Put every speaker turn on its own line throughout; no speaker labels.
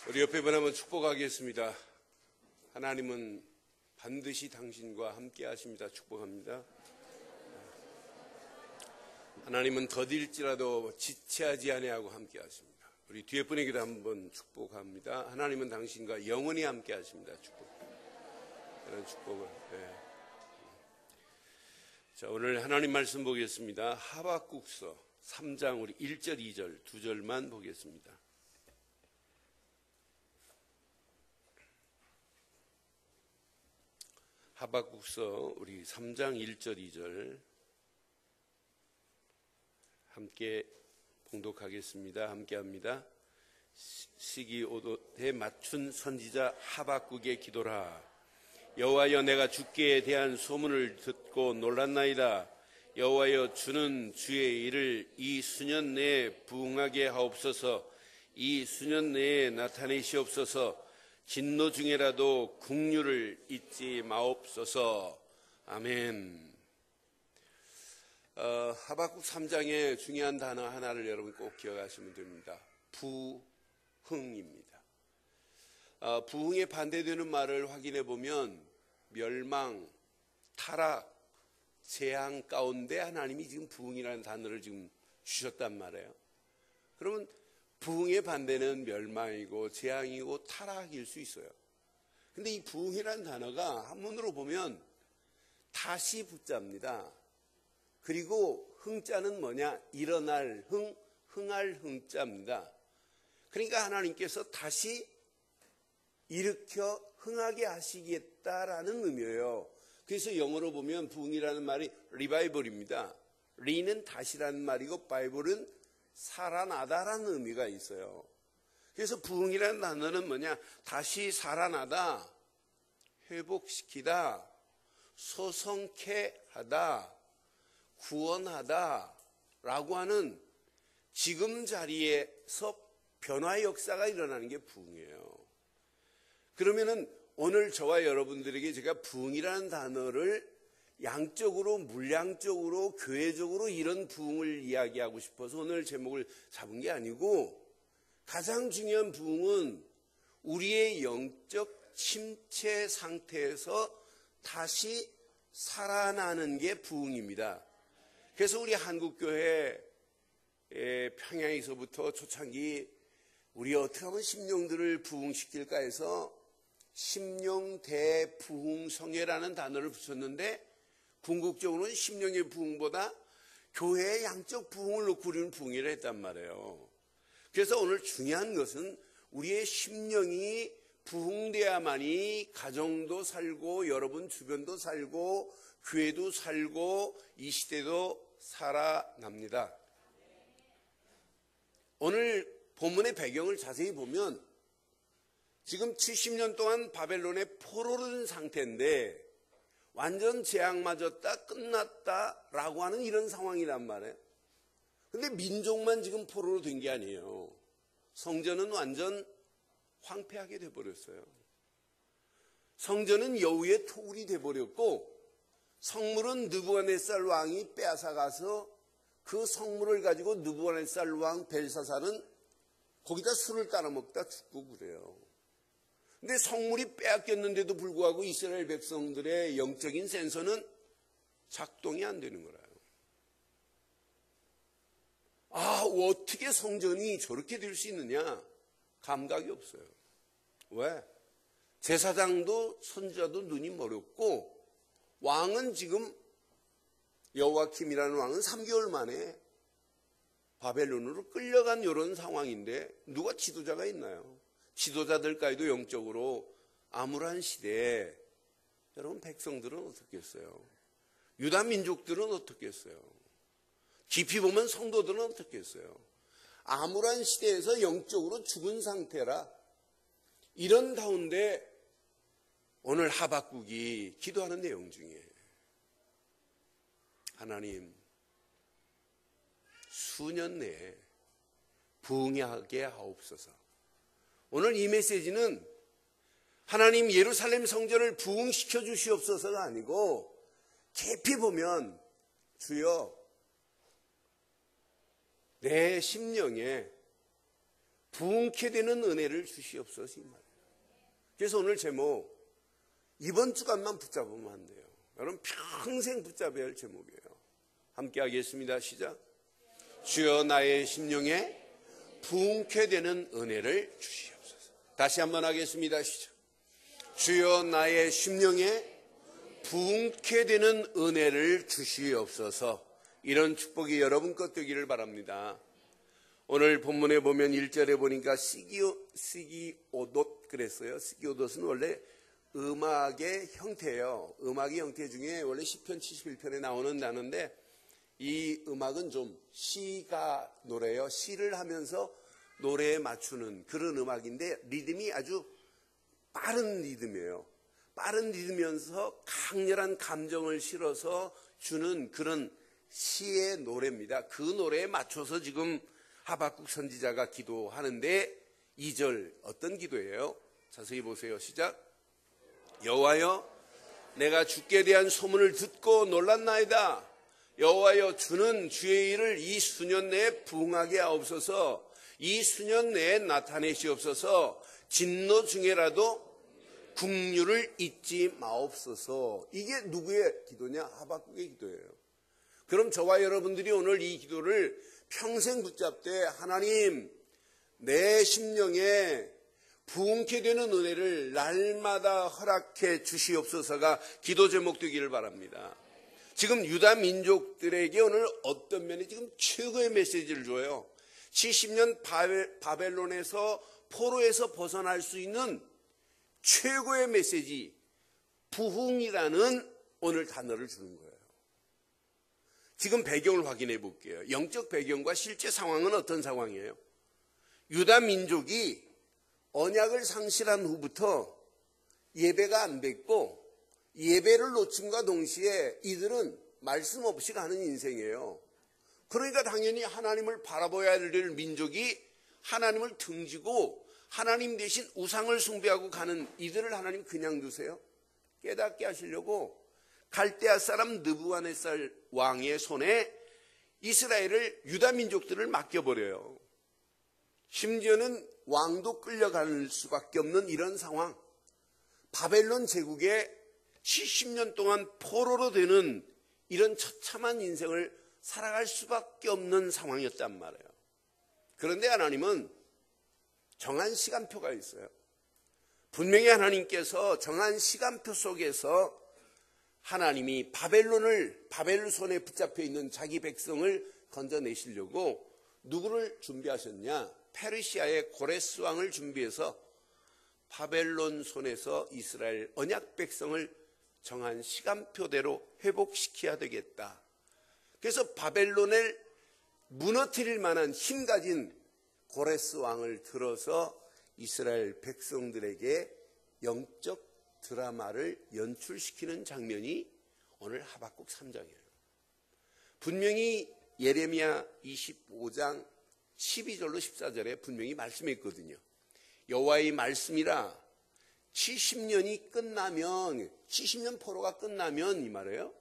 우리 옆에 분 한번 축복하겠습니다. 하나님은 반드시 당신과 함께 하십니다. 축복합니다. 하나님은 더딜지라도 지체하지 아니하고 함께 하십니다. 우리 뒤에 분에게도 한번 축복합니다. 하나님은 당신과 영원히 함께 하십니다. 축복. 이런 축복을. 네. 자, 오늘 하나님 말씀 보겠습니다. 하박국서 3장 우리 1절, 2절, 2절만 보겠습니다. 하박국서 우리 3장 1절 2절 함께 봉독하겠습니다. 함께합니다. 시기 오롯에 맞춘 선지자 하박국의 기도라. 여호와여, 내가 주께 대한 소문을 듣고 놀랐나이다. 여호와여, 주는 주의 일을 이 수년 내에 부응하게 하옵소서. 이 수년 내에 나타내시옵소서. 진노 중에라도 긍휼을 잊지 마옵소서. 아멘. 하박국 3장의 중요한 단어 하나를 여러분 꼭 기억하시면 됩니다. 부흥입니다. 부흥에 반대되는 말을 확인해 보면 멸망, 타락, 재앙 가운데 하나님이 지금 부흥이라는 단어를 지금 주셨단 말이에요. 그러면 부흥의 반대는 멸망이고 재앙이고 타락일 수 있어요. 근데 이 부흥이라는 단어가 한문으로 보면 다시 붙잡니다. 그리고 흥자는 뭐냐? 일어날 흥, 흥할 흥자입니다. 그러니까 하나님께서 다시 일으켜 흥하게 하시겠다라는 의미예요. 그래서 영어로 보면 부흥이라는 말이 리바이벌입니다. 리는 다시라는 말이고 바이벌은 살아나다라는 의미가 있어요. 그래서 부흥이라는 단어는 뭐냐? 다시 살아나다, 회복시키다, 소성케 하다, 구원하다 라고 하는 지금 자리에서 변화 역사가 일어나는 게 부흥이에요. 그러면은 오늘 저와 여러분들에게 제가 부흥이라는 단어를 양적으로, 물량적으로, 교회적으로 이런 부흥을 이야기하고 싶어서 오늘 제목을 잡은 게 아니고, 가장 중요한 부흥은 우리의 영적 침체 상태에서 다시 살아나는 게 부흥입니다. 그래서 우리 한국교회 평양에서부터 초창기 우리 어떻게 하면 심령들을 부흥시킬까 해서 심령대부흥성회라는 단어를 붙였는데, 궁극적으로는 심령의 부흥보다 교회의 양적 부흥을 놓고 우리는 부흥이라 했단 말이에요. 그래서 오늘 중요한 것은 우리의 심령이 부흥돼야만이 가정도 살고 여러분 주변도 살고 교회도 살고 이 시대도 살아납니다. 오늘 본문의 배경을 자세히 보면 지금 70년 동안 바벨론에 포로된 상태인데 완전 재앙 맞았다, 끝났다라고 하는 이런 상황이란 말이에요. 근데 민족만 지금 포로로 된 게 아니에요. 성전은 완전 황폐하게 돼버렸어요. 성전은 여우의 토굴이 돼버렸고, 성물은 느부갓네살 왕이 빼앗아가서 그 성물을 가지고 느부갓네살 왕 벨사살은 거기다 술을 따라 먹다 죽고 그래요. 근데 성물이 빼앗겼는데도 불구하고 이스라엘 백성들의 영적인 센서는 작동이 안 되는 거라요. 어떻게 성전이 저렇게 될 수 있느냐? 감각이 없어요. 왜? 제사장도 선지자도 눈이 멀었고, 왕은 지금 여호와킴이라는 왕은 3개월 만에 바벨론으로 끌려간 이런 상황인데 누가 지도자가 있나요? 지도자들까지도 영적으로 암울한 시대에 여러분 백성들은 어떻겠어요? 유다 민족들은 어떻겠어요? 깊이 보면 성도들은 어떻겠어요? 암울한 시대에서 영적으로 죽은 상태라, 이런 가운데 오늘 하박국이 기도하는 내용 중에 하나님 수년 내에 부흥하게 하옵소서. 오늘 이 메시지는 하나님 예루살렘 성전을 부흥시켜 주시옵소서가 아니고, 깊이 보면 주여 내 심령에 부흥케 되는 은혜를 주시옵소서. 이 말이에요. 그래서 오늘 제목, 이번 주간만 붙잡으면 안 돼요. 여러분 평생 붙잡아야 할 제목이에요. 함께 하겠습니다. 시작. 주여 나의 심령에 부흥케 되는 은혜를 주시옵소서. 다시 한번 하겠습니다. 시작. 주여 나의 심령에 부흥케 되는 은혜를 주시옵소서. 이런 축복이 여러분 것 되기를 바랍니다. 오늘 본문에 보면 1절에 보니까 시기오돗 그랬어요. 시기오돗은 원래 음악의 형태예요. 음악의 형태 중에 원래 시편 71편에 나오는 단어인데 이 음악은 좀 시가 노래예요. 시를 하면서 노래에 맞추는 그런 음악인데 리듬이 아주 빠른 리듬이에요. 빠른 리듬이면서 강렬한 감정을 실어서 주는 그런 시의 노래입니다. 그 노래에 맞춰서 지금 하박국 선지자가 기도하는데 2절 어떤 기도예요? 자세히 보세요. 시작. 여호와여 내가 주께 대한 소문을 듣고 놀랐나이다. 여호와여 주는 주의 일을 이 수년 내에 부응하게 하옵소서. 이 수년 내에 나타내시옵소서. 진노 중에라도 국류를 잊지 마옵소서. 이게 누구의 기도냐? 하박국의 기도예요. 그럼 저와 여러분들이 오늘 이 기도를 평생 붙잡되 하나님 내 심령에 부흥케 되는 은혜를 날마다 허락해 주시옵소서가 기도 제목 되기를 바랍니다. 지금 유다 민족들에게 오늘 어떤 면이 지금 최고의 메시지를 줘요. 70년 바벨론에서 포로에서 벗어날 수 있는 최고의 메시지 부흥이라는 오늘 단어를 주는 거예요. 지금 배경을 확인해 볼게요. 영적 배경과 실제 상황은 어떤 상황이에요? 유다 민족이 언약을 상실한 후부터 예배가 안 됐고 예배를 놓침과 동시에 이들은 말씀 없이 가는 인생이에요. 그러니까 당연히 하나님을 바라봐야 될 민족이 하나님을 등지고 하나님 대신 우상을 숭배하고 가는 이들을 하나님 그냥 두세요? 깨닫게 하시려고 갈대아 사람 느부갓네살 왕의 손에 이스라엘을 유다 민족들을 맡겨버려요. 심지어는 왕도 끌려갈 수밖에 없는 이런 상황. 바벨론 제국에 70년 동안 포로로 되는 이런 처참한 인생을 살아갈 수밖에 없는 상황이었단 말이에요. 그런데 하나님은 정한 시간표가 있어요. 분명히 하나님께서 정한 시간표 속에서 하나님이 바벨론 손에 붙잡혀 있는 자기 백성을 건져내시려고 누구를 준비하셨냐? 페르시아의 고레스 왕을 준비해서 바벨론 손에서 이스라엘 언약 백성을 정한 시간표대로 회복시켜야 되겠다. 그래서 바벨론을 무너뜨릴 만한 힘 가진 고레스 왕을 들어서 이스라엘 백성들에게 영적 드라마를 연출시키는 장면이 오늘 하박국 3장이에요. 분명히 예레미야 25장 12절로 14절에 분명히 말씀했거든요. 여호와의 말씀이라 70년이 끝나면 70년 포로가 끝나면 이 말이에요.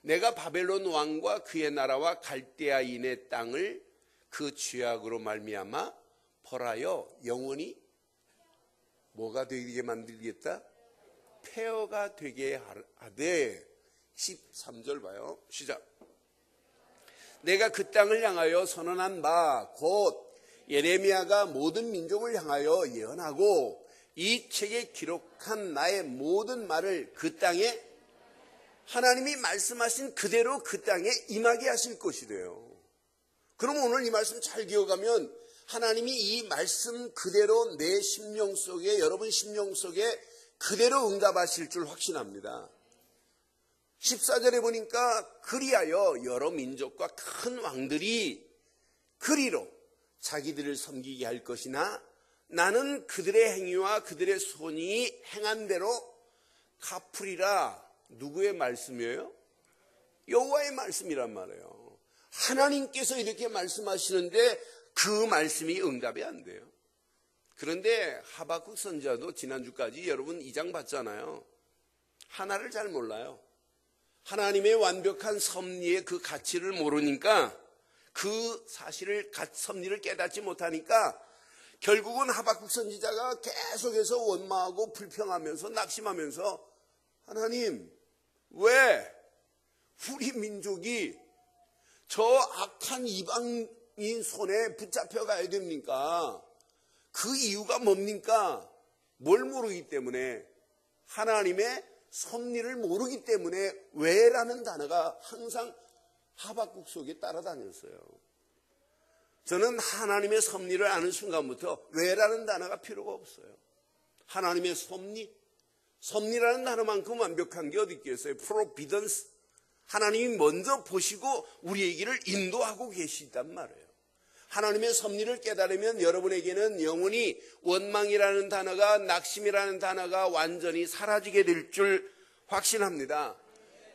내가 바벨론 왕과 그의 나라와 갈대아인의 땅을 그 죄악으로 말미암아 벌하여 영원히 뭐가 되게 만들겠다? 폐허가 되게 하되 13절 봐요. 시작. 내가 그 땅을 향하여 선언한 바 곧 예레미야가 모든 민족을 향하여 예언하고 이 책에 기록한 나의 모든 말을 그 땅에 하나님이 말씀하신 그대로 그 땅에 임하게 하실 것이래요. 그럼 오늘 이 말씀 잘 기억하면 하나님이 이 말씀 그대로 내 심령 속에 여러분 심령 속에 그대로 응답하실 줄 확신합니다. 14절에 보니까 그리하여 여러 민족과 큰 왕들이 그리로 자기들을 섬기게 할 것이나 나는 그들의 행위와 그들의 손이 행한 대로 갚으리라. 누구의 말씀이에요? 여호와의 말씀이란 말이에요. 하나님께서 이렇게 말씀하시는데 그 말씀이 응답이 안 돼요. 그런데 하박국 선지자도 지난주까지 여러분 2장 봤잖아요. 하나를 잘 몰라요. 하나님의 완벽한 섭리의 그 가치를 모르니까 그 사실을 섭리를 깨닫지 못하니까 결국은 하박국 선지자가 계속해서 원망하고 불평하면서 낙심하면서 하나님, 왜 우리 민족이 저 악한 이방인 손에 붙잡혀 가야 됩니까? 그 이유가 뭡니까? 뭘 모르기 때문에, 하나님의 섭리를 모르기 때문에 왜라는 단어가 항상 하박국 속에 따라다녔어요. 저는 하나님의 섭리를 아는 순간부터 왜라는 단어가 필요가 없어요. 하나님의 섭리? 섭리라는 단어만큼 완벽한 게 어디 있겠어요? Providence. 하나님이 먼저 보시고 우리의 길을 인도하고 계시단 말이에요. 하나님의 섭리를 깨달으면 여러분에게는 영원히 원망이라는 단어가, 낙심이라는 단어가 완전히 사라지게 될 줄 확신합니다.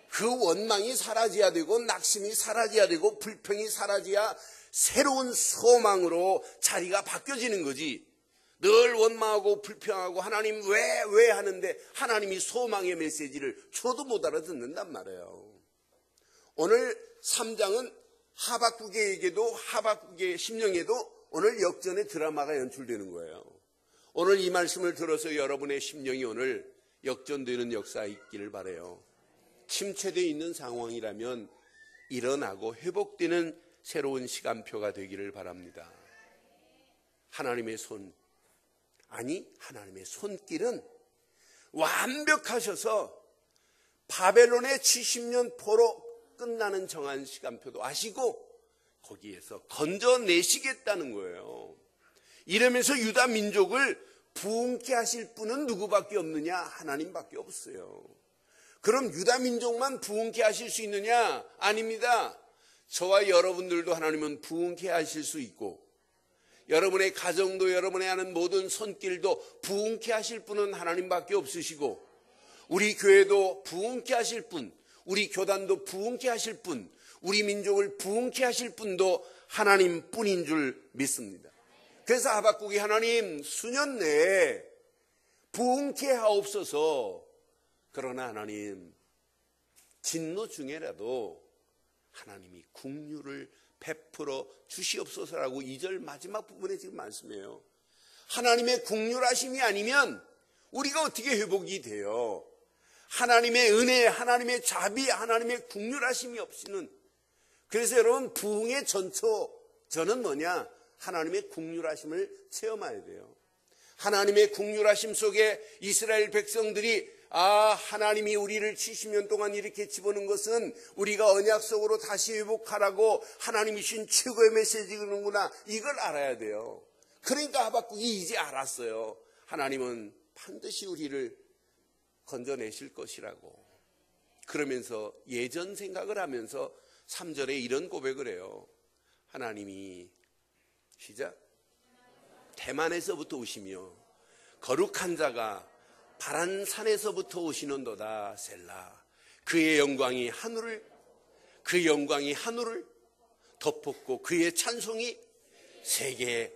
그 원망이 사라져야 되고 낙심이 사라져야 되고 불평이 사라져야 새로운 소망으로 자리가 바뀌어지는 거지. 늘 원망하고 불평하고 하나님 왜 하는데 하나님이 소망의 메시지를 줘도 못 알아듣는단 말이에요. 오늘 3장은 하박국에게도, 하박국의 심령에도 오늘 역전의 드라마가 연출되는 거예요. 오늘 이 말씀을 들어서 여러분의 심령이 오늘 역전되는 역사 있기를 바라요. 침체되어 있는 상황이라면 일어나고 회복되는 새로운 시간표가 되기를 바랍니다. 하나님의 손, 아니 하나님의 손길은 완벽하셔서 바벨론의 70년 포로 끝나는 정한 시간표도 아시고 거기에서 건져내시겠다는 거예요. 이러면서 유다 민족을 부흥케 하실 분은 누구밖에 없느냐? 하나님밖에 없어요. 그럼 유다 민족만 부흥케 하실 수 있느냐? 아닙니다. 저와 여러분들도 하나님은 부흥케 하실 수 있고, 여러분의 가정도, 여러분의 하는 모든 손길도 부흥케 하실 분은 하나님밖에 없으시고, 우리 교회도 부흥케 하실 분, 우리 교단도 부흥케 하실 분, 우리 민족을 부흥케 하실 분도 하나님뿐인 줄 믿습니다. 그래서 하박국이 하나님 수년 내에 부흥케 하옵소서. 그러나 하나님 진노 중에라도 하나님이 긍휼을 베풀어 주시옵소서라고 2절 마지막 부분에 지금 말씀해요. 하나님의 긍휼하심이 아니면 우리가 어떻게 회복이 돼요? 하나님의 은혜, 하나님의 자비, 하나님의 긍휼하심이 없이는. 그래서 여러분 부흥의 전초전은 뭐냐? 하나님의 긍휼하심을 체험해야 돼요. 하나님의 긍휼하심 속에 이스라엘 백성들이 하나님이 우리를 70년 동안 이렇게 집어넣은 것은 우리가 언약 속으로 다시 회복하라고 하나님이 주신 최고의 메시지구나, 이걸 알아야 돼요. 그러니까 하박국이 이제 알았어요. 하나님은 반드시 우리를 건져내실 것이라고. 그러면서 예전 생각을 하면서 3절에 이런 고백을 해요. 하나님이 시작. 대만에서부터 오시며 거룩한 자가 바란 산에서부터 오시는도다. 셀라. 그의 영광이 하늘을 덮었고 그의 찬송이 세계에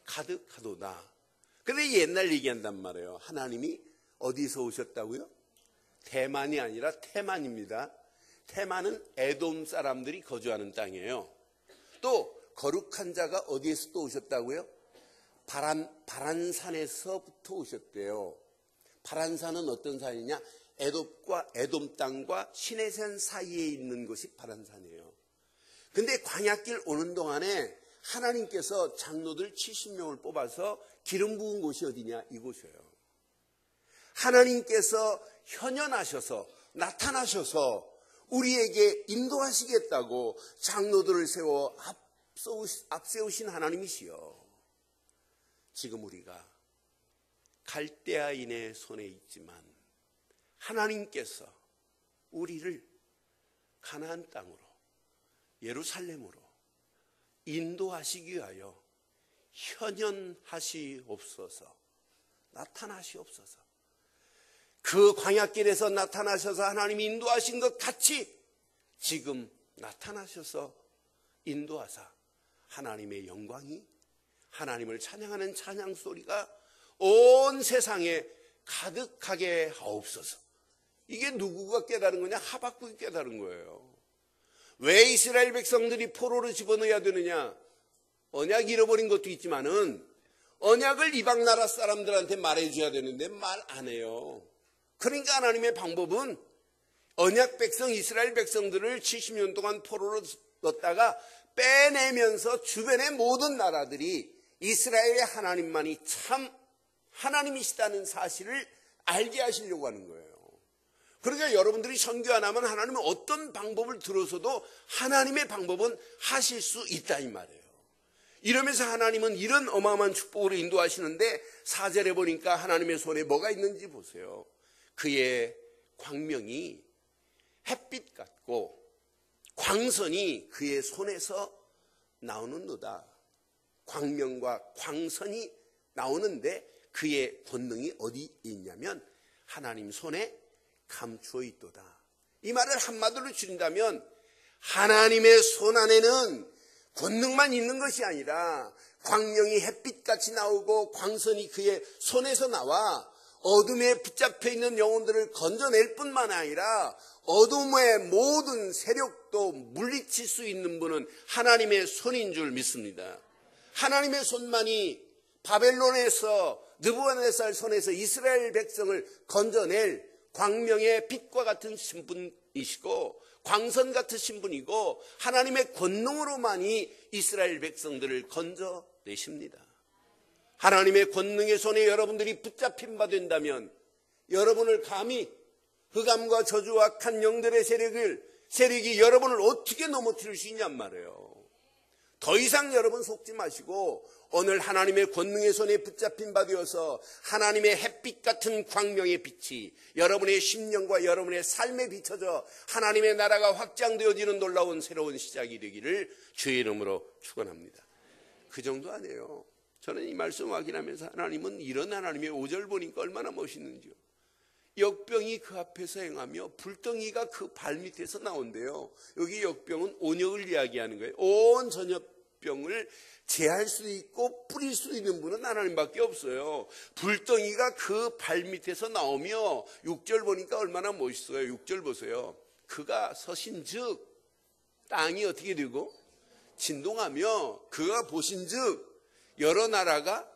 가득하도다. 그런데 옛날 얘기한단 말이에요. 하나님이 어디서 오셨다고요? 대만이 아니라 테만입니다. 테만은 에돔 사람들이 거주하는 땅이에요. 또 거룩한 자가 어디에서 또 오셨다고요? 바란산에서부터 오셨대요. 바란산은 어떤 산이냐? 에돔 땅과 시내산 사이에 있는 것이 바란산이에요. 근데 광야길 오는 동안에 하나님께서 장로들 70명을 뽑아서 기름 부은 곳이 어디냐? 이곳이에요. 하나님께서 현현하셔서 나타나셔서 우리에게 인도하시겠다고 장로들을 세워 앞세우신 하나님이시여. 지금 우리가 갈대아인의 손에 있지만 하나님께서 우리를 가나안 땅으로, 예루살렘으로 인도하시기 위하여 현현하시옵소서, 나타나시옵소서. 그 광야길에서 나타나셔서 하나님이 인도하신 것 같이 지금 나타나셔서 인도하사 하나님의 영광이, 하나님을 찬양하는 찬양 소리가 온 세상에 가득하게 하옵소서. 이게 누구가 깨달은 거냐? 하박국이 깨달은 거예요. 왜 이스라엘 백성들이 포로로 집어넣어야 되느냐? 언약 잃어버린 것도 있지만은 언약을 이방 나라 사람들한테 말해줘야 되는데 말 안 해요. 그러니까 하나님의 방법은 언약 백성 이스라엘 백성들을 70년 동안 포로로 넣었다가 빼내면서 주변의 모든 나라들이 이스라엘의 하나님만이 참 하나님이시다는 사실을 알게 하시려고 하는 거예요. 그러니까 여러분들이 선교 안 하면 하나님은 어떤 방법을 들어서도 하나님의 방법은 하실 수 있다 이 말이에요. 이러면서 하나님은 이런 어마어마한 축복으로 인도하시는데 4절에 보니까 하나님의 손에 뭐가 있는지 보세요. 그의 광명이 햇빛 같고 광선이 그의 손에서 나오는도다. 광명과 광선이 나오는데 그의 권능이 어디 있냐면 하나님 손에 감추어 있도다. 이 말을 한마디로 줄인다면 하나님의 손 안에는 권능만 있는 것이 아니라 광명이 햇빛같이 나오고 광선이 그의 손에서 나와 어둠에 붙잡혀 있는 영혼들을 건져낼 뿐만 아니라 어둠의 모든 세력도 물리칠 수 있는 분은 하나님의 손인 줄 믿습니다. 하나님의 손만이 바벨론에서 느부갓네살 손에서 이스라엘 백성을 건져낼 광명의 빛과 같은 신분이시고 광선 같으신 분이고 하나님의 권능으로만이 이스라엘 백성들을 건져내십니다. 하나님의 권능의 손에 여러분들이 붙잡힌 바 된다면 여러분을 감히 흑암과 저주와 악한 영들의 세력이 여러분을 어떻게 넘어뜨릴 수 있냔 말이에요. 더 이상 여러분 속지 마시고 오늘 하나님의 권능의 손에 붙잡힌 바 되어서 하나님의 햇빛 같은 광명의 빛이 여러분의 심령과 여러분의 삶에 비춰져 하나님의 나라가 확장되어지는 놀라운 새로운 시작이 되기를 주의 이름으로 축원합니다. 그 정도 아니에요. 저는 이 말씀 확인하면서 하나님은 이런 하나님의 5절 보니까 얼마나 멋있는지요. 역병이 그 앞에서 행하며 불덩이가 그 발밑에서 나온대요. 여기 역병은 온역을 이야기하는 거예요. 온 전염병을 제할 수도 있고 뿌릴 수도 있는 분은 하나님밖에 없어요. 불덩이가 그 발밑에서 나오며 6절 보니까 얼마나 멋있어요. 6절 보세요. 그가 서신즉 땅이 어떻게 되고 진동하며 그가 보신즉 여러 나라가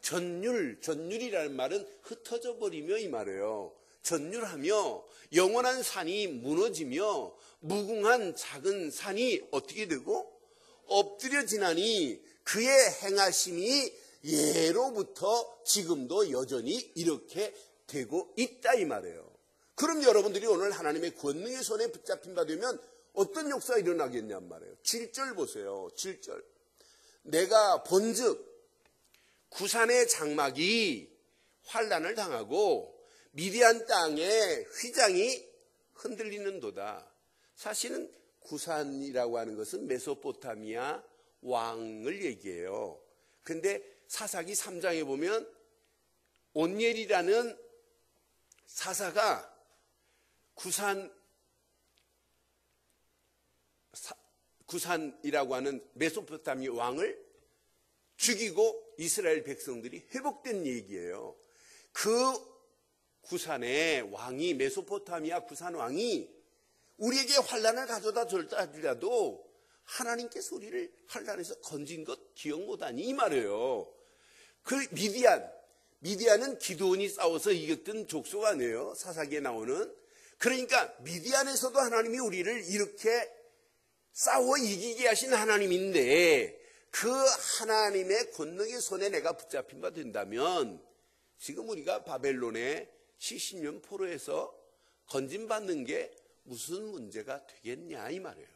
전율이라는 말은 흩어져 버리며 이 말이에요. 전율하며 영원한 산이 무너지며 무궁한 작은 산이 어떻게 되고 엎드려지나니 그의 행하심이 예로부터 지금도 여전히 이렇게 되고 있다 이 말이에요. 그럼 여러분들이 오늘 하나님의 권능의 손에 붙잡힌 바 되면 어떤 역사가 일어나겠냔 말이에요. 7절 보세요. 7절. 내가 본즉 구산의 장막이 환난을 당하고 미디안 땅의 휘장이 흔들리는도다. 사실은 구산이라고 하는 것은 메소포타미아 왕을 얘기해요. 그런데 사사기 3장에 보면 온니엘이라는 사사가 구산이라고 하는 메소포타미아 왕을 죽이고 이스라엘 백성들이 회복된 얘기예요. 그 구산의 왕이 메소포타미아 구산 왕이 우리에게 환난을 가져다 줬다 하더라도 하나님께서 우리를 환난에서 건진 것 기억 못하니 이 말이에요. 그 미디안은 기드온이 싸워서 이겼던 족속 아니에요. 사사기에 나오는. 그러니까 미디안에서도 하나님이 우리를 이렇게 싸워 이기게 하신 하나님인데 그 하나님의 권능의 손에 내가 붙잡힌 바 된다면 지금 우리가 바벨론의 70년 포로에서 건진받는 게 무슨 문제가 되겠냐 이 말이에요.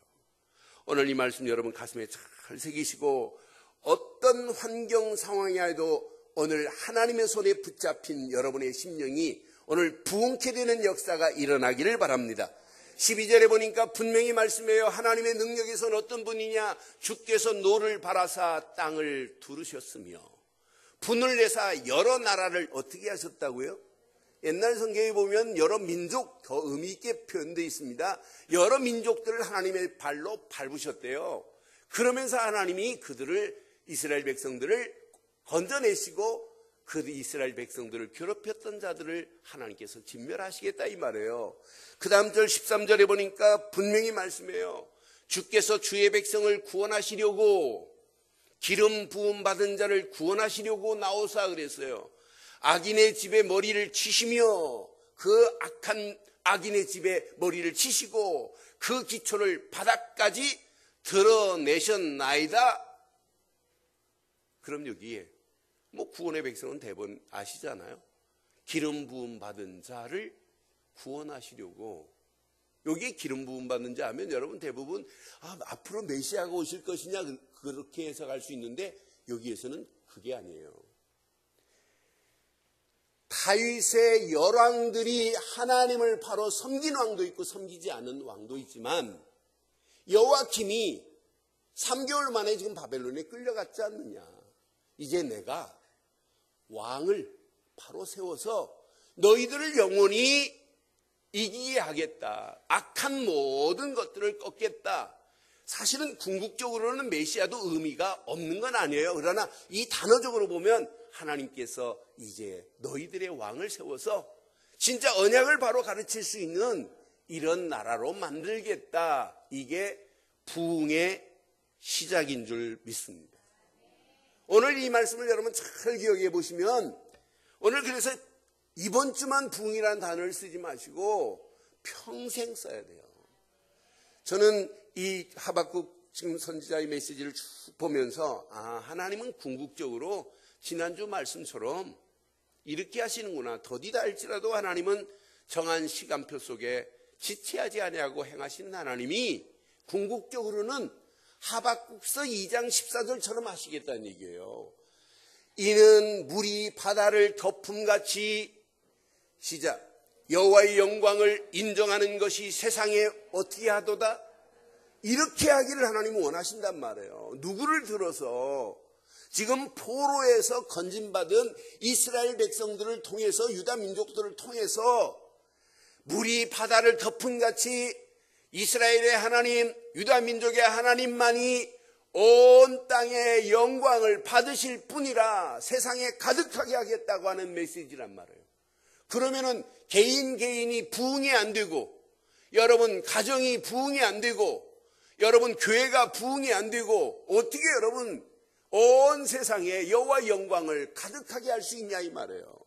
오늘 이 말씀 여러분 가슴에 잘 새기시고 어떤 환경 상황이라도 오늘 하나님의 손에 붙잡힌 여러분의 심령이 오늘 부흥케 되는 역사가 일어나기를 바랍니다. 12절에 보니까 분명히 말씀해요. 하나님의 능력에서는 어떤 분이냐. 주께서 노를 바라사 땅을 두르셨으며 분을 내사 여러 나라를 어떻게 하셨다고요? 옛날 성경에 보면 여러 민족 더 의미 있게 표현되어 있습니다. 여러 민족들을 하나님의 발로 밟으셨대요. 그러면서 하나님이 그들을 이스라엘 백성들을 건져내시고 그 이스라엘 백성들을 괴롭혔던 자들을 하나님께서 진멸하시겠다 이 말이에요. 그 다음 절 13절에 보니까 분명히 말씀해요. 주께서 주의 백성을 구원하시려고 기름 부음 받은 자를 구원하시려고 나오사 그랬어요. 악인의 집에 머리를 치시며 그 악한 악인의 집에 머리를 치시고 그 기초를 바닥까지 드러내셨나이다. 그럼 여기에 구원의 백성은 대부분 아시잖아요. 기름 부음 받은 자를 구원하시려고. 여기에 기름 부음 받는 자 하면 여러분 대부분 앞으로 메시아가 오실 것이냐 그렇게 해석할 수 있는데 여기에서는 그게 아니에요. 다윗의 열왕들이 하나님을 바로 섬긴 왕도 있고 섬기지 않은 왕도 있지만 여호와김이 3개월 만에 지금 바벨론에 끌려갔지 않느냐. 이제 내가 왕을 바로 세워서 너희들을 영원히 이기게 하겠다. 악한 모든 것들을 꺾겠다. 사실은 궁극적으로는 메시아도 의미가 없는 건 아니에요. 그러나 이 단어적으로 보면 하나님께서 이제 너희들의 왕을 세워서 진짜 언약을 바로 가르칠 수 있는 이런 나라로 만들겠다. 이게 부흥의 시작인 줄 믿습니다. 오늘 이 말씀을 여러분 잘 기억해 보시면 오늘 그래서 이번 주만 부흥이라는 단어를 쓰지 마시고 평생 써야 돼요. 저는 이 하박국 지금 선지자의 메시지를 쭉 보면서 하나님은 궁극적으로 지난주 말씀처럼 이렇게 하시는구나. 더디다 할지라도 하나님은 정한 시간표 속에 지체하지 아니하고 행하시는 하나님이 궁극적으로는 하박국서 2장 14절처럼 하시겠다는 얘기예요. 이는 물이 바다를 덮음같이 시작. 여호와의 영광을 인정하는 것이 세상에 어떻게 하도다? 이렇게 하기를 하나님은 원하신단 말이에요. 누구를 들어서 지금 포로에서 건진받은 이스라엘 백성들을 통해서 유다 민족들을 통해서 물이 바다를 덮음같이 이스라엘의 하나님, 유다 민족의 하나님만이 온 땅의 영광을 받으실 뿐이라 세상에 가득하게 하겠다고 하는 메시지란 말이에요. 그러면은 개인이 부흥이 안 되고 여러분 가정이 부흥이 안 되고 여러분 교회가 부흥이 안 되고 어떻게 여러분 온 세상에 여호와의 영광을 가득하게 할 수 있냐 이 말이에요.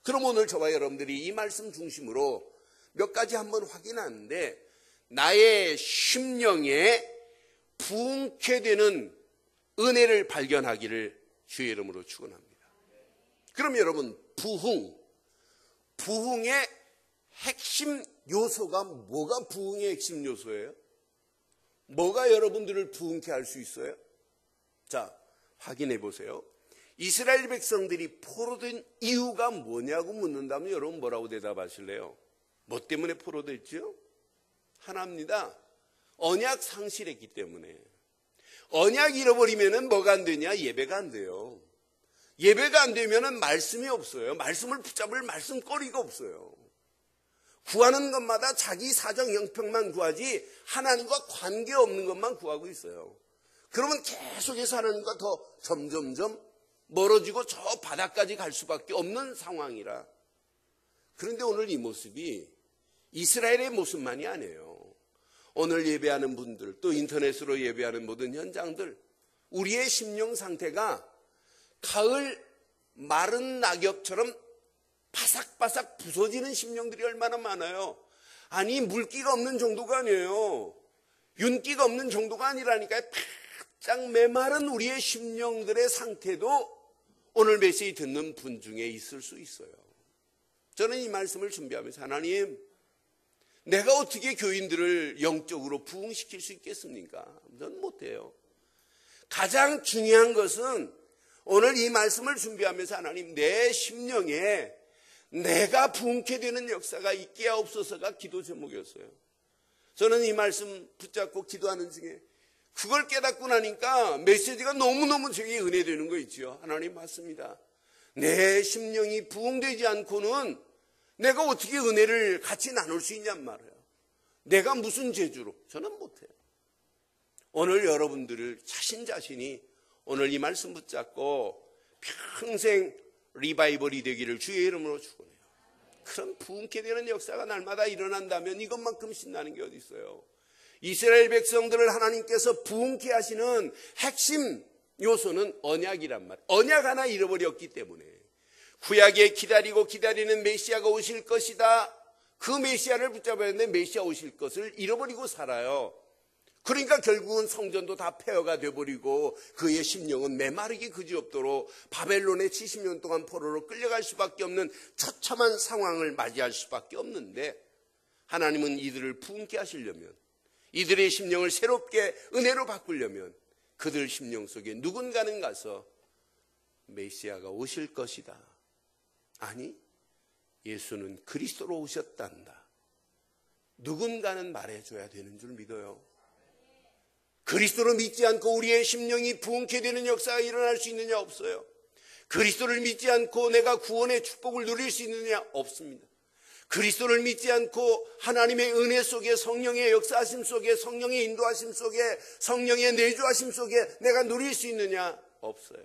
그럼 오늘 저와 여러분들이 이 말씀 중심으로 몇 가지 한번 확인하는데 나의 심령에 부흥케 되는 은혜를 발견하기를 주의 이름으로 축원합니다. 그럼 여러분 부흥의 핵심 요소가 뭐가 부흥의 핵심 요소예요? 뭐가 여러분들을 부흥케 할 수 있어요? 자, 확인해 보세요. 이스라엘 백성들이 포로된 이유가 뭐냐고 묻는다면 여러분 뭐라고 대답하실래요? 뭐 때문에 포로됐죠? 하나입니다. 언약 상실했기 때문에. 언약 잃어버리면은 뭐가 안 되냐? 예배가 안 돼요. 예배가 안 되면은 말씀이 없어요. 말씀을 붙잡을 말씀거리가 없어요. 구하는 것마다 자기 사정 형편만 구하지 하나님과 관계없는 것만 구하고 있어요. 그러면 계속해서 하나님과 더 점점점 멀어지고 저 바닥까지 갈 수밖에 없는 상황이라. 그런데 오늘 이 모습이 이스라엘의 모습만이 아니에요. 오늘 예배하는 분들, 또 인터넷으로 예배하는 모든 현장들, 우리의 심령 상태가 가을 마른 낙엽처럼 바삭바삭 부서지는 심령들이 얼마나 많아요. 아니 물기가 없는 정도가 아니에요. 윤기가 없는 정도가 아니라니까요. 바짝 메마른 우리의 심령들의 상태도 오늘 메시지 듣는 분 중에 있을 수 있어요. 저는 이 말씀을 준비하면서 하나님, 내가 어떻게 교인들을 영적으로 부흥시킬 수 있겠습니까? 저는 못해요. 가장 중요한 것은 오늘 이 말씀을 준비하면서 하나님, 내 심령에 내가 부흥케 되는 역사가 있게 하옵소서가 기도 제목이었어요. 저는 이 말씀 붙잡고 기도하는 중에 그걸 깨닫고 나니까 메시지가 너무너무 제게 은혜되는 거 있죠. 하나님 맞습니다. 내 심령이 부흥되지 않고는 내가 어떻게 은혜를 같이 나눌 수 있냔 말이에요. 내가 무슨 재주로? 저는 못해요. 오늘 여러분들을 자신이 오늘 이 말씀 붙잡고 평생 리바이벌이 되기를 주의 이름으로 축원해요. 그런 부흥케 되는 역사가 날마다 일어난다면 이것만큼 신나는 게 어디 있어요? 이스라엘 백성들을 하나님께서 부흥케 하시는 핵심 요소는 언약이란 말이에요. 언약 하나 잃어버렸기 때문에 구약에 기다리고 기다리는 메시아가 오실 것이다. 그 메시아를 붙잡아야 하는데 메시아 오실 것을 잃어버리고 살아요. 그러니까 결국은 성전도 다 폐허가 돼버리고 그의 심령은 메마르기 그지없도록 바벨론의 70년 동안 포로로 끌려갈 수밖에 없는 처참한 상황을 맞이할 수밖에 없는데, 하나님은 이들을 부흥케 하시려면, 이들의 심령을 새롭게 은혜로 바꾸려면 그들 심령 속에 누군가는 가서 메시아가 오실 것이다, 아니 예수는 그리스도로 오셨단다, 누군가는 말해줘야 되는 줄 믿어요. 그리스도를 믿지 않고 우리의 심령이 부흥케 되는 역사가 일어날 수 있느냐? 없어요. 그리스도를 믿지 않고 내가 구원의 축복을 누릴 수 있느냐? 없습니다. 그리스도를 믿지 않고 하나님의 은혜 속에, 성령의 역사하심 속에, 성령의 인도하심 속에, 성령의 내주하심 속에 내가 누릴 수 있느냐? 없어요.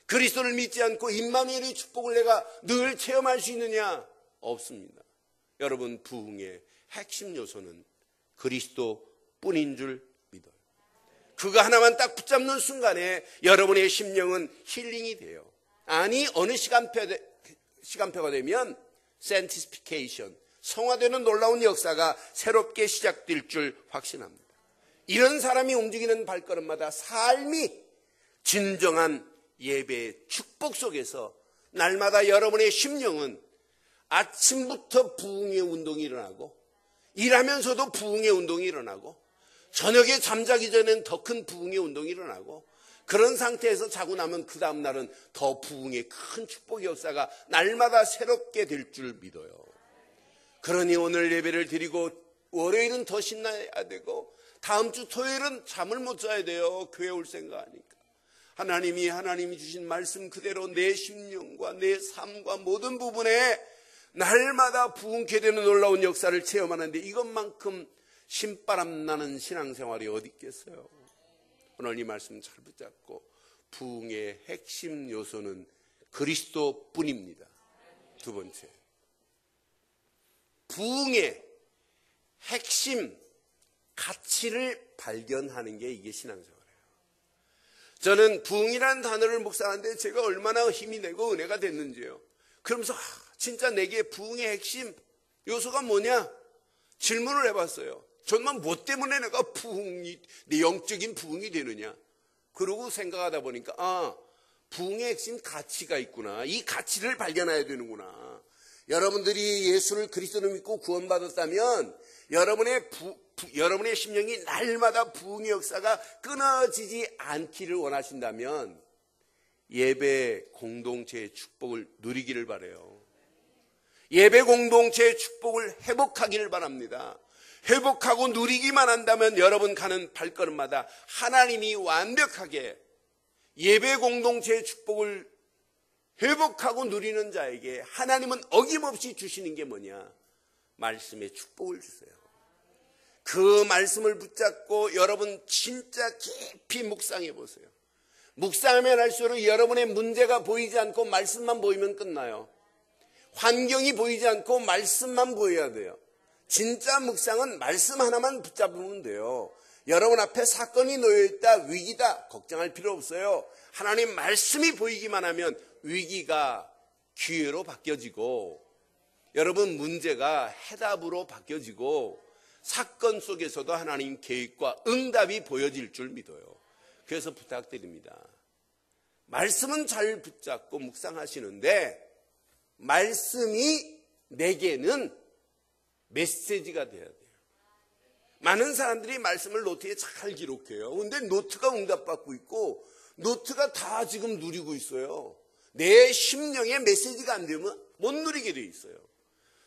그리스도를 믿지 않고 임마누엘의 축복을 내가 늘 체험할 수 있느냐? 없습니다. 여러분, 부흥의 핵심 요소는 그리스도뿐인 줄 믿어요. 그거 하나만 딱 붙잡는 순간에 여러분의 심령은 힐링이 돼요. 아니, 어느 시간표가 되면 sanctification, 성화되는 놀라운 역사가 새롭게 시작될 줄 확신합니다. 이런 사람이 움직이는 발걸음마다 삶이 진정한 예배의 축복 속에서 날마다 여러분의 심령은 아침부터 부흥의 운동이 일어나고, 일하면서도 부흥의 운동이 일어나고, 저녁에 잠자기 전에는 더 큰 부흥의 운동이 일어나고, 그런 상태에서 자고 나면 그 다음 날은 더 부흥의 큰 축복의 역사가 날마다 새롭게 될 줄 믿어요. 그러니 오늘 예배를 드리고 월요일은 더 신나야 되고 다음 주 토요일은 잠을 못 자야 돼요. 교회 올 생각하니까. 하나님이 주신 말씀 그대로 내 심령과 내 삶과 모든 부분에 날마다 부흥케 되는 놀라운 역사를 체험하는데 이것만큼 신바람 나는 신앙생활이 어디 있겠어요. 오늘 이 말씀 잘 붙잡고, 부흥의 핵심 요소는 그리스도뿐입니다. 두 번째, 부흥의 핵심 가치를 발견하는 게 이게 신앙생활이에요. 저는 부흥이라는 단어를 묵상하는데 제가 얼마나 힘이 되고 은혜가 됐는지요. 그러면서 진짜 내게 부흥의 핵심 요소가 뭐냐? 질문을 해봤어요. 정말 뭐 때문에 내가 내 영적인 부흥이 되느냐? 그러고 생각하다 보니까 부흥의 핵심 가치가 있구나. 이 가치를 발견해야 되는구나. 여러분들이 예수를 그리스도를 믿고 구원받았다면 여러분의 심령이 날마다 부흥의 역사가 끊어지지 않기를 원하신다면 예배 공동체의 축복을 누리기를 바라요. 예배 공동체의 축복을 회복하기를 바랍니다. 회복하고 누리기만 한다면 여러분 가는 발걸음마다 하나님이 완벽하게 예배 공동체의 축복을 회복하고 누리는 자에게 하나님은 어김없이 주시는 게 뭐냐? 말씀의 축복을 주세요. 그 말씀을 붙잡고 여러분 진짜 깊이 묵상해 보세요. 묵상하면 할수록 여러분의 문제가 보이지 않고 말씀만 보이면 끝나요. 환경이 보이지 않고 말씀만 보여야 돼요. 진짜 묵상은 말씀 하나만 붙잡으면 돼요. 여러분 앞에 사건이 놓여있다, 위기다, 걱정할 필요 없어요. 하나님 말씀이 보이기만 하면 위기가 기회로 바뀌어지고, 여러분 문제가 해답으로 바뀌어지고, 사건 속에서도 하나님 계획과 응답이 보여질 줄 믿어요. 그래서 부탁드립니다. 말씀은 잘 붙잡고 묵상하시는데 말씀이 내게는 메시지가 돼야 돼요. 많은 사람들이 말씀을 노트에 잘 기록해요. 근데 노트가 응답받고 있고 노트가 다 지금 누리고 있어요. 내 심령에 메시지가 안 되면 못 누리게 돼 있어요.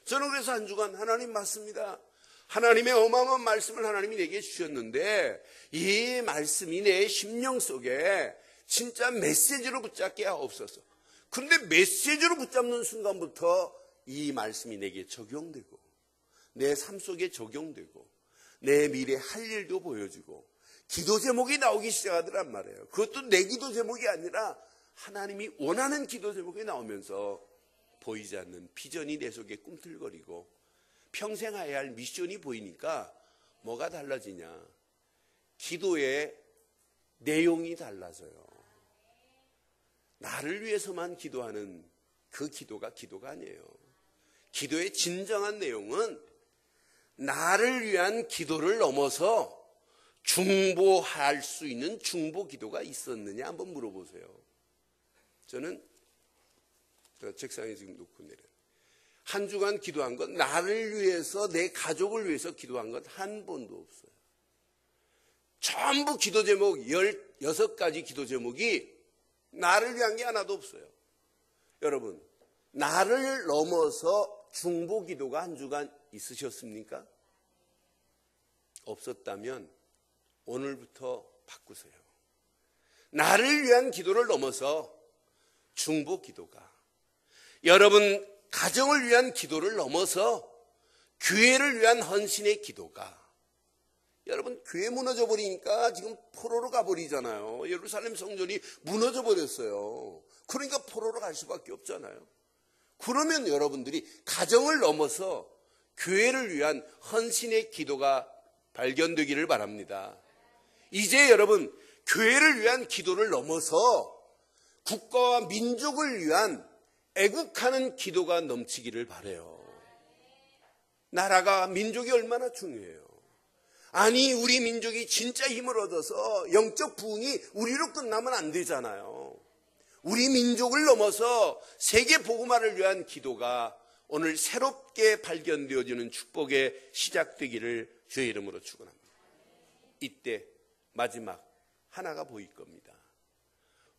저는 그래서 한 주간 하나님 맞습니다. 하나님의 어마어마한 말씀을 하나님이 내게 주셨는데 이 말씀이 내 심령 속에 진짜 메시지로 붙잡게 하옵소서. 그런데 메시지로 붙잡는 순간부터 이 말씀이 내게 적용되고 내 삶 속에 적용되고 내 미래 할 일도 보여주고 기도 제목이 나오기 시작하더란 말이에요. 그것도 내 기도 제목이 아니라 하나님이 원하는 기도 제목이 나오면서 보이지 않는 비전이 내 속에 꿈틀거리고 평생 해야 할 미션이 보이니까 뭐가 달라지냐? 기도의 내용이 달라져요. 나를 위해서만 기도하는 그 기도가 아니에요. 기도의 진정한 내용은 나를 위한 기도를 넘어서 중보할 수 있는 중보 기도가 있었느냐 한번 물어보세요. 저는 책상에 지금 놓고 내려요. 한 주간 기도한 건 나를 위해서, 내 가족을 위해서 기도한 건 한 번도 없어요. 전부 기도 제목 16가지 기도 제목이 나를 위한 게 하나도 없어요. 여러분, 나를 넘어서 중보 기도가 한 주간 있으셨습니까? 없었다면 오늘부터 바꾸세요. 나를 위한 기도를 넘어서 중보 기도가, 여러분 가정을 위한 기도를 넘어서 교회를 위한 헌신의 기도가, 여러분 교회 무너져 버리니까 지금 포로로 가버리잖아요. 예루살렘 성전이 무너져 버렸어요. 그러니까 포로로 갈 수밖에 없잖아요. 그러면 여러분들이 가정을 넘어서 교회를 위한 헌신의 기도가 발견되기를 바랍니다. 이제 여러분 교회를 위한 기도를 넘어서 국가와 민족을 위한 애국하는 기도가 넘치기를 바라요. 나라가, 민족이 얼마나 중요해요. 아니, 우리 민족이 진짜 힘을 얻어서 영적 부흥이 우리로 끝나면 안 되잖아요. 우리 민족을 넘어서 세계 복음화를 위한 기도가 오늘 새롭게 발견되어지는 축복의 시작되기를 주의 이름으로 축원합니다. 이때 마지막 하나가 보일 겁니다.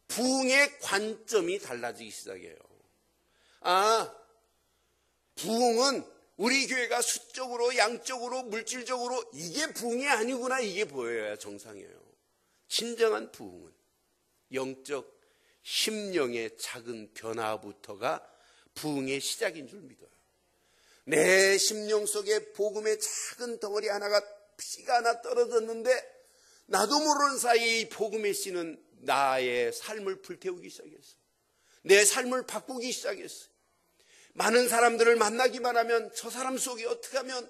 부흥의 관점이 달라지기 시작해요. 부흥은 우리 교회가 수적으로, 양적으로, 물질적으로 이게 부흥이 아니구나, 이게 보여야 정상이에요. 진정한 부흥은 영적 심령의 작은 변화부터가 부흥의 시작인 줄 믿어요. 내 심령 속에 복음의 작은 덩어리 하나가, 피가 하나 떨어졌는데 나도 모르는 사이에 이 복음의 씨는 나의 삶을 불태우기 시작했어요. 내 삶을 바꾸기 시작했어요. 많은 사람들을 만나기만 하면 저 사람 속에 어떻게 하면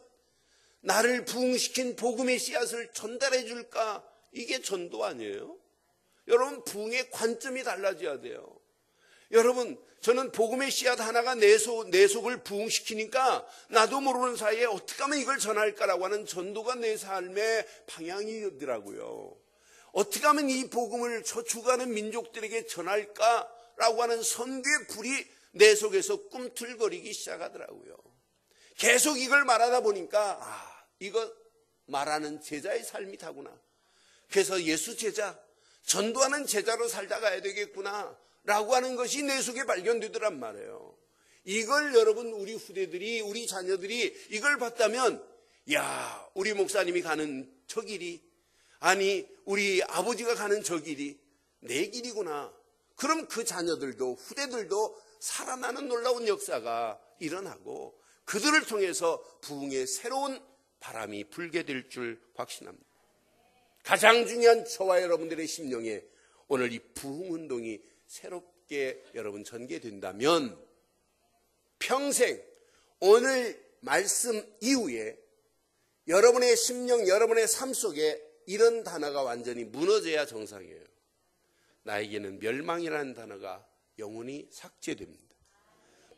나를 부흥시킨 복음의 씨앗을 전달해 줄까? 이게 전도 아니에요? 여러분, 부흥의 관점이 달라져야 돼요. 여러분, 저는 복음의 씨앗 하나가 내 속을 부흥시키니까 나도 모르는 사이에 어떻게 하면 이걸 전할까라고 하는 전도가 내 삶의 방향이더라고요. 어떻게 하면 이 복음을 저 죽어가는 민족들에게 전할까라고 하는 선교의 불이 내 속에서 꿈틀거리기 시작하더라고요. 계속 이걸 말하다 보니까 이거 말하는 제자의 삶이다구나. 그래서 예수 제자, 전도하는 제자로 살다 가야 되겠구나 라고 하는 것이 내 속에 발견되더란 말이에요. 이걸 여러분, 우리 후대들이, 우리 자녀들이 이걸 봤다면, 야, 우리 목사님이 가는 저 길이, 아니 우리 아버지가 가는 저 길이 내 길이구나. 그럼 그 자녀들도, 후대들도 살아나는 놀라운 역사가 일어나고 그들을 통해서 부흥의 새로운 바람이 불게 될 줄 확신합니다. 가장 중요한 저와 여러분들의 심령에 오늘 이 부흥운동이 새롭게 여러분 전개된다면 평생 오늘 말씀 이후에 여러분의 심령, 여러분의 삶 속에 이런 단어가 완전히 무너져야 정상이에요. 나에게는 멸망이라는 단어가 영원히 삭제됩니다.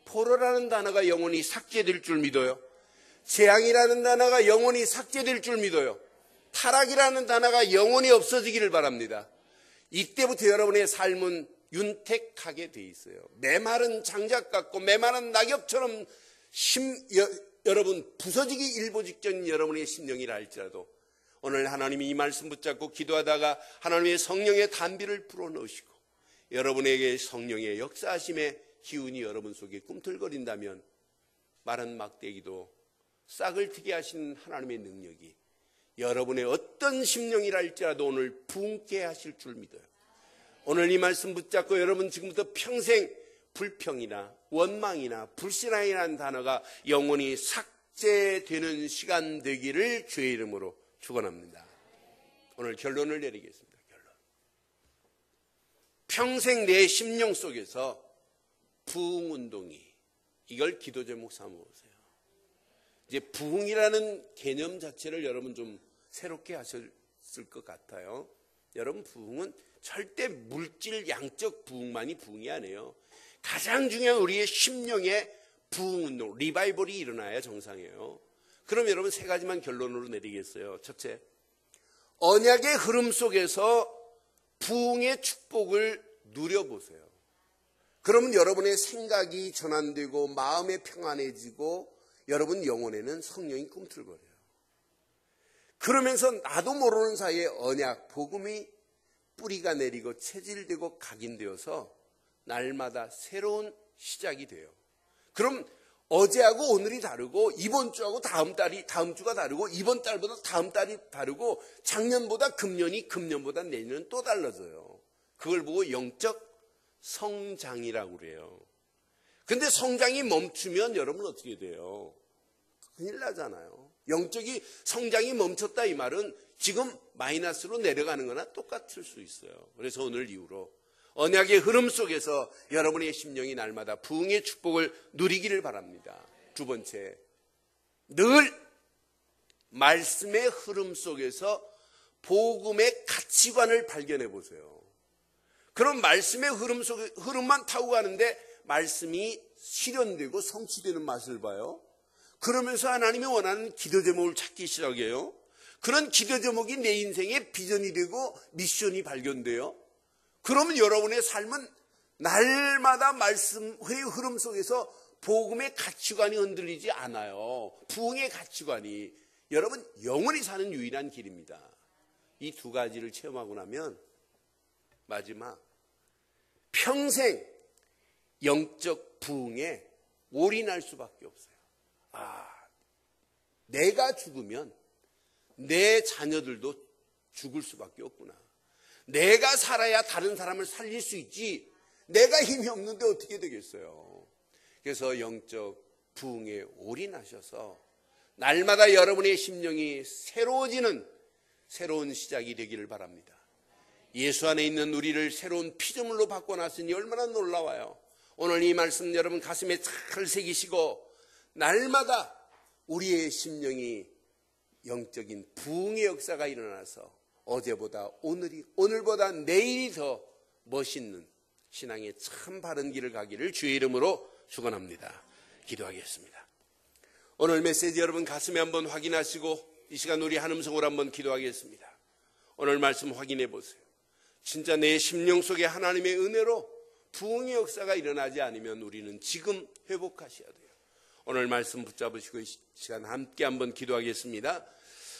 포로라는 단어가 영원히 삭제될 줄 믿어요. 재앙이라는 단어가 영원히 삭제될 줄 믿어요. 타락이라는 단어가 영원히 없어지기를 바랍니다. 이때부터 여러분의 삶은 윤택하게 돼 있어요. 메마른 장작 같고 메마른 낙엽처럼 여러분 부서지기 일보 직전인 여러분의 심령이라 할지라도 오늘 하나님이 이 말씀 붙잡고 기도하다가 하나님의 성령의 단비를 불어넣으시고 여러분에게 성령의 역사하심의 기운이 여러분 속에 꿈틀거린다면 마른 막대기도 싹을 트게 하신 하나님의 능력이 여러분의 어떤 심령이라 할지라도 오늘 부흥케 하실 줄 믿어요. 오늘 이 말씀 붙잡고 여러분 지금부터 평생 불평이나 원망이나 불신앙이라는 단어가 영원히 삭제되는 시간 되기를 주의 이름으로 축원합니다. 오늘 결론을 내리겠습니다. 결론. 평생 내 심령 속에서 부흥운동이, 이걸 기도 제목 삼아보세요. 이제 부흥이라는 개념 자체를 여러분 좀 새롭게 하셨을 것 같아요. 여러분, 부흥은 절대 물질 양적 부흥만이 부흥이 아니에요. 가장 중요한 우리의 심령의 부흥운동, 리바이벌이 일어나야 정상이에요. 그럼 여러분 세 가지만 결론으로 내리겠어요. 첫째, 언약의 흐름 속에서 부흥의 축복을 누려보세요. 그러면 여러분의 생각이 전환되고 마음이 평안해지고 여러분 영혼에는 성령이 꿈틀거려요. 그러면서 나도 모르는 사이에 언약, 복음이 뿌리가 내리고 체질되고 각인되어서 날마다 새로운 시작이 돼요. 그럼 어제하고 오늘이 다르고 이번 주하고 다음 주가 다르고 이번 달보다 다음 달이 다르고 작년보다 금년보다 내년은 또 달라져요. 그걸 보고 영적 성장이라고 그래요. 근데 성장이 멈추면 여러분 어떻게 돼요? 큰일 나잖아요. 영적인 성장이 멈췄다 이 말은 지금 마이너스로 내려가는 거나 똑같을 수 있어요. 그래서 오늘 이후로 언약의 흐름 속에서 여러분의 심령이 날마다 부흥의 축복을 누리기를 바랍니다. 두 번째, 늘 말씀의 흐름 속에서 복음의 가치관을 발견해 보세요. 그럼 말씀의 흐름만 타고 가는데 말씀이 실현되고 성취되는 맛을 봐요. 그러면서 하나님이 원하는 기도 제목을 찾기 시작해요. 그런 기도 제목이 내 인생의 비전이 되고 미션이 발견돼요. 그러면 여러분의 삶은 날마다 말씀의 흐름 속에서 복음의 가치관이 흔들리지 않아요. 부흥의 가치관이. 여러분 영원히 사는 유일한 길입니다. 이 두 가지를 체험하고 나면 마지막 평생 영적 부흥에 올인할 수밖에 없어요. 내가 죽으면 내 자녀들도 죽을 수밖에 없구나. 내가 살아야 다른 사람을 살릴 수 있지 내가 힘이 없는데 어떻게 되겠어요. 그래서 영적 부흥에 올인하셔서 날마다 여러분의 심령이 새로워지는 새로운 시작이 되기를 바랍니다. 예수 안에 있는 우리를 새로운 피조물로 바꿔놨으니 얼마나 놀라워요. 오늘 이 말씀 여러분 가슴에 잘 새기시고 날마다 우리의 심령이 영적인 부흥의 역사가 일어나서 어제보다 오늘보다 내일이 더 멋있는 신앙의 참 바른 길을 가기를 주의 이름으로 축원합니다. 기도하겠습니다. 오늘 메시지 여러분 가슴에 한번 확인하시고 이 시간 우리 한 음성으로 한번 기도하겠습니다. 오늘 말씀 확인해 보세요. 진짜 내 심령 속에 하나님의 은혜로 부흥의 역사가 일어나지 않으면 우리는 지금 회복하셔야 돼요. 오늘 말씀 붙잡으시고 이 시간 함께 한번 기도하겠습니다.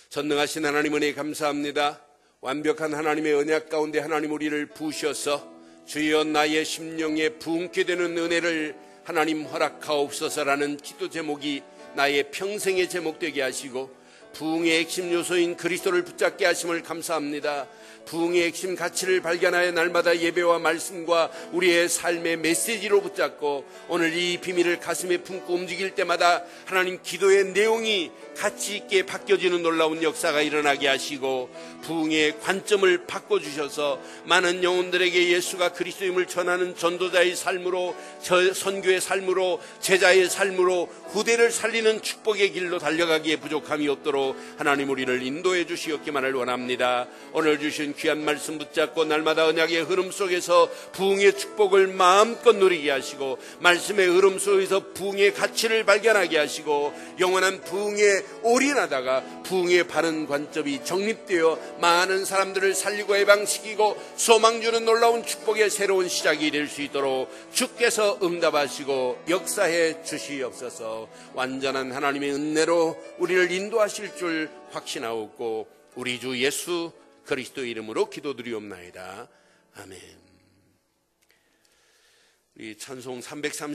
전능하신 하나님 은혜 감사합니다. 완벽한 하나님의 언약 가운데 하나님 우리를 부으셔서 주여 나의 심령에 부흥케 되는 은혜를 하나님 허락하옵소서라는 기도 제목이 나의 평생의 제목 되게 하시고 부흥의 핵심 요소인 그리스도를 붙잡게 하심을 감사합니다. 부흥의 핵심 가치를 발견하여 날마다 예배와 말씀과 우리의 삶의 메시지로 붙잡고 오늘 이 비밀을 가슴에 품고 움직일 때마다 하나님 기도의 내용이 가치 있게 바뀌어지는 놀라운 역사가 일어나게 하시고 부흥의 관점을 바꿔주셔서 많은 영혼들에게 예수가 그리스도임을 전하는 전도자의 삶으로 선교의 삶으로 제자의 삶으로 후대를 살리는 축복의 길로 달려가기에 부족함이 없도록 하나님 우리를 인도해 주시옵기만을 원합니다. 오늘 주신 귀한 말씀 붙잡고 날마다 언약의 흐름 속에서 부흥의 축복을 마음껏 누리게 하시고 말씀의 흐름 속에서 부흥의 가치를 발견하게 하시고 영원한 부흥에 올인하다가 부흥의 바른 관점이 정립되어 많은 사람들을 살리고 해방시키고 소망 주는 놀라운 축복의 새로운 시작이 될 수 있도록 주께서 응답하시고 역사해 주시옵소서. 완전한 하나님의 은혜로 우리를 인도하실 줄 확신하옵고 우리 주 예수 그리스도 이름으로 기도드리옵나이다. 아멘. 우리 찬송 330